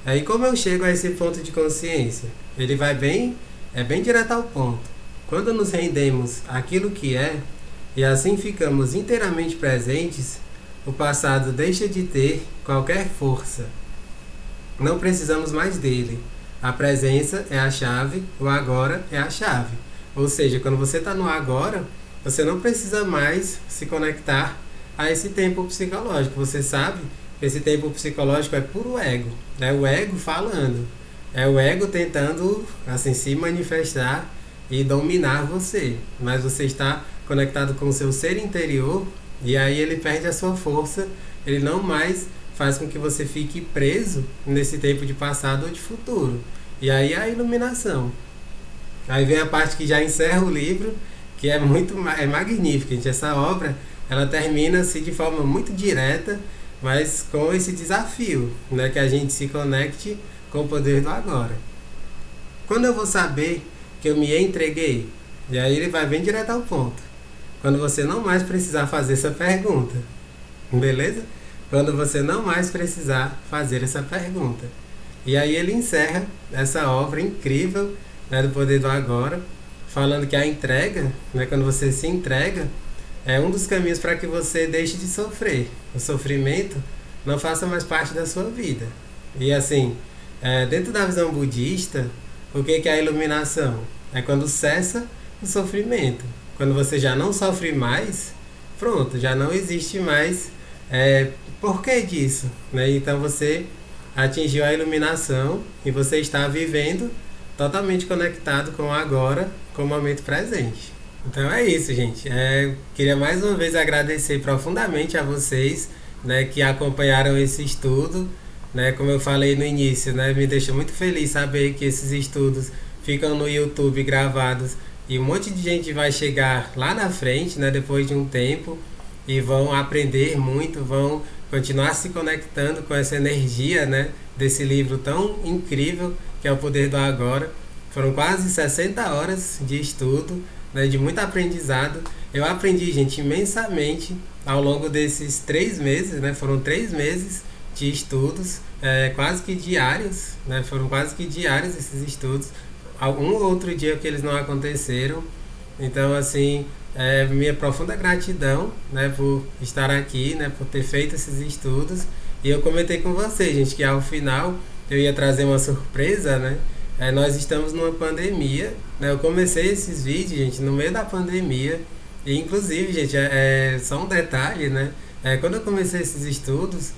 Aí como eu chego a esse ponto de consciência? Ele vai bem direto ao ponto. Quando nos rendemos àquilo que é, e assim ficamos inteiramente presentes, o passado deixa de ter qualquer força. Não precisamos mais dele. A presença é a chave, o agora é a chave. Ou seja, quando você está no agora, você não precisa mais se conectar a esse tempo psicológico. Você sabe que esse tempo psicológico é puro ego. É o ego falando. É o ego tentando, assim, se manifestar e dominar você. Mas você está conectado com o seu ser interior e aí ele perde a sua força. Ele não mais faz com que você fique preso nesse tempo de passado ou de futuro. E aí a iluminação. Aí vem a parte que já encerra o livro, que é magnífica, gente. Essa obra, ela termina assim de forma muito direta, mas com esse desafio, né, que a gente se conecte com o poder do agora. Quando eu vou saber que eu me entreguei? E aí ele vai bem direto ao ponto. Quando você não mais precisar fazer essa pergunta. Beleza? quando você não mais precisar fazer essa pergunta. E aí ele encerra essa obra incrível, né, do Poder do Agora, falando que a entrega, né, quando você se entrega, é um dos caminhos para que você deixe de sofrer. O sofrimento não faça mais parte da sua vida. E assim, dentro da visão budista, o que é a iluminação? É quando cessa o sofrimento. Quando você já não sofre mais, pronto, já não existe mais porquê disso. Né? Então você atingiu a iluminação e você está vivendo totalmente conectado com o agora, com o momento presente. Então é isso, gente. Queria mais uma vez agradecer profundamente a vocês, né, que acompanharam esse estudo. Né, como eu falei no início, né, me deixa muito feliz saber que esses estudos ficam no YouTube gravados e um monte de gente vai chegar lá na frente, né, depois de um tempo, e vão aprender muito, vão continuar se conectando com essa energia, né, desse livro tão incrível que é O Poder do Agora. Foram quase 60 horas de estudo, né, de muito aprendizado. Eu aprendi, gente, imensamente ao longo desses 3 meses, né, foram 3 meses de estudos, quase que diários, né, foram quase que diários esses estudos. Um ou outro dia que eles não aconteceram. Então, assim, minha profunda gratidão, né, por estar aqui, né, por ter feito esses estudos. E eu comentei com vocês, gente, que ao final eu ia trazer uma surpresa, né? Nós estamos numa pandemia, né? Eu comecei esses vídeos, gente, no meio da pandemia. E inclusive, gente, só um detalhe, né? Quando eu comecei esses estudos,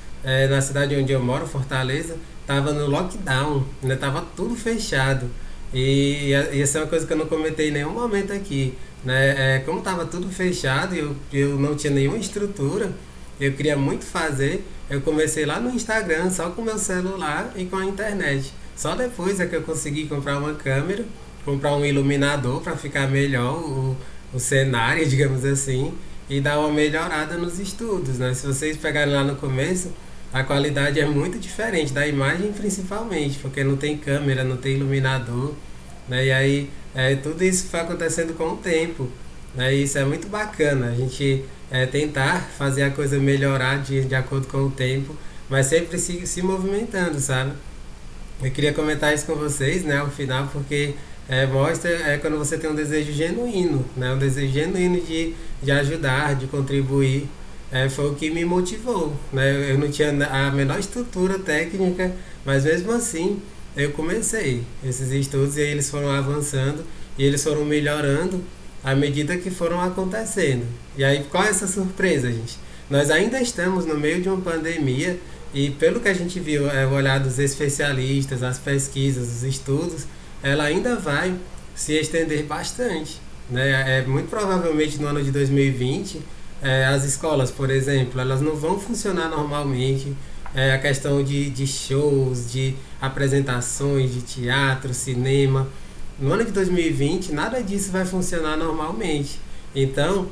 na cidade onde eu moro, Fortaleza, tava no lockdown, né? Tava tudo fechado. E essa é uma coisa que eu não comentei em nenhum momento aqui, né? Como tava tudo fechado e eu não tinha nenhuma estrutura, eu queria muito fazer. Eu comecei lá no Instagram, só com o meu celular e com a internet. Só depois é que eu consegui comprar uma câmera, comprar um iluminador para ficar melhor o cenário, digamos assim, e dar uma melhorada nos estudos, né? Se vocês pegarem lá no começo, a qualidade é muito diferente da imagem, principalmente, porque não tem câmera, não tem iluminador, né? E aí tudo isso foi acontecendo com o tempo, né? E isso é muito bacana, a gente tentar fazer a coisa melhorar de acordo com o tempo, mas sempre se movimentando, sabe? Eu queria comentar isso com vocês, né, ao final, porque mostra quando você tem um desejo genuíno, né, um desejo genuíno de ajudar, de contribuir. Foi o que me motivou, né? Eu não tinha a menor estrutura técnica, mas mesmo assim eu comecei esses estudos e aí eles foram avançando e eles foram melhorando à medida que foram acontecendo. E aí, qual é essa surpresa, gente? Nós ainda estamos no meio de uma pandemia e pelo que a gente viu, o olhar dos especialistas, as pesquisas, os estudos, ela ainda vai se estender bastante, né? Muito provavelmente no ano de 2020, as escolas, por exemplo, elas não vão funcionar normalmente. A questão de shows, de apresentações, de teatro, cinema. No ano de 2020, nada disso vai funcionar normalmente. Então,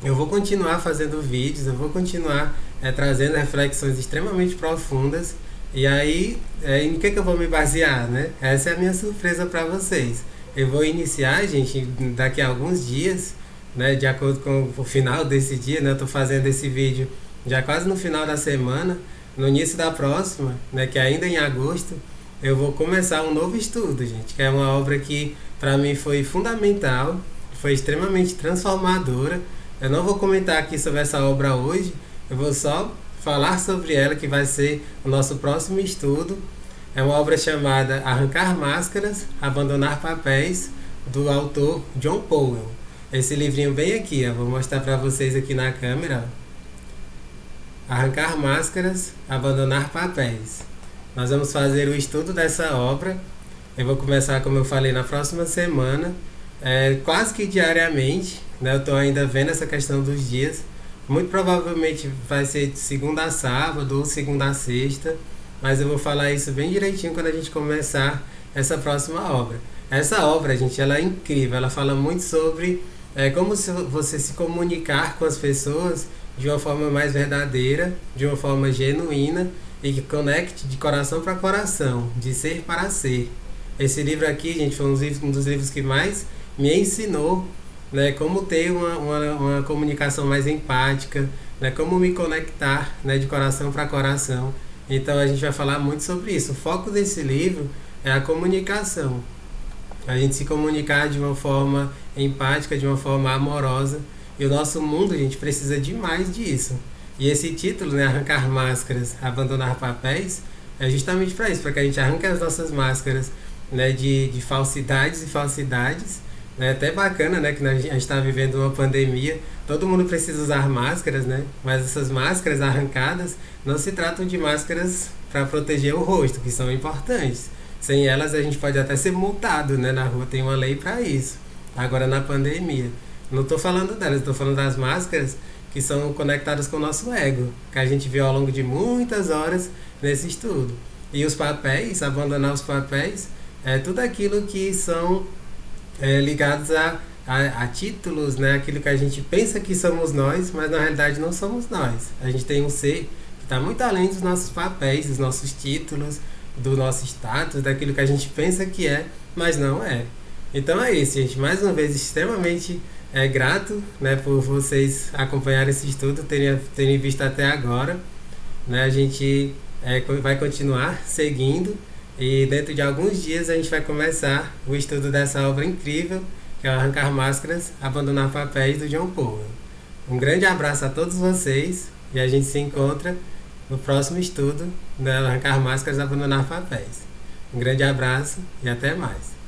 eu vou continuar fazendo vídeos, eu vou continuar trazendo reflexões extremamente profundas. E aí, em que eu vou me basear, né? Essa é a minha surpresa para vocês. Eu vou iniciar, gente, daqui a alguns dias, né? De acordo com o final desse dia, né? Eu tô fazendo esse vídeo já quase no final da semana. No início da próxima, né? Que ainda em agosto, eu vou começar um novo estudo, gente. Que é uma obra que, para mim, foi fundamental, foi extremamente transformadora. Eu não vou comentar aqui sobre essa obra hoje, eu vou só falar sobre ela, que vai ser o nosso próximo estudo. É uma obra chamada Arrancar Máscaras, Abandonar Papéis, do autor John Powell. Esse livrinho bem aqui, vou mostrar para vocês aqui na câmera. Arrancar Máscaras, Abandonar Papéis. Nós vamos fazer o estudo dessa obra. Eu vou começar, como eu falei, na próxima semana, quase que diariamente, né? Eu estou ainda vendo essa questão dos dias. Muito provavelmente vai ser de segunda a sábado ou segunda a sexta, mas eu vou falar isso bem direitinho quando a gente começar essa próxima obra. Essa obra, gente, ela é incrível. Ela fala muito sobre como você se comunicar com as pessoas de uma forma mais verdadeira, de uma forma genuína e que conecte de coração para coração, de ser para ser. Esse livro aqui, gente, foi um dos livros que mais me ensinou, né, como ter uma comunicação mais empática, né, como me conectar, né, de coração para coração. Então a gente vai falar muito sobre isso. O foco desse livro é a comunicação. A gente se comunicar de uma forma empática, de uma forma amorosa. E o nosso mundo, a gente precisa demais disso. E esse título, né, Arrancar Máscaras, Abandonar Papéis, é justamente para isso, para que a gente arranque as nossas máscaras, né, de falsidades e falsidades. É até bacana, né, que a gente está vivendo uma pandemia, todo mundo precisa usar máscaras, né, mas essas máscaras arrancadas não se tratam de máscaras para proteger o rosto, que são importantes. Sem elas a gente pode até ser multado, né, na rua, tem uma lei para isso. Agora na pandemia, não estou falando delas, estou falando das máscaras que são conectadas com o nosso ego, que a gente viu ao longo de muitas horas nesse estudo. E os papéis, abandonar os papéis, é tudo aquilo que são ligados a títulos, né? Aquilo que a gente pensa que somos nós, mas na realidade não somos nós. A gente tem um ser que está muito além dos nossos papéis, dos nossos títulos, do nosso status, daquilo que a gente pensa que é, mas não é. Então é isso, gente. Mais uma vez, extremamente grato, né, por vocês acompanharem esse estudo, terem visto até agora. Né? A gente vai continuar seguindo e dentro de alguns dias a gente vai começar o estudo dessa obra incrível, que é o Arrancar Máscaras, Abandonar Papéis, do John Powell. Um grande abraço a todos vocês e a gente se encontra no próximo estudo do Arrancar Máscaras, Abandonar Papéis. Um grande abraço e até mais.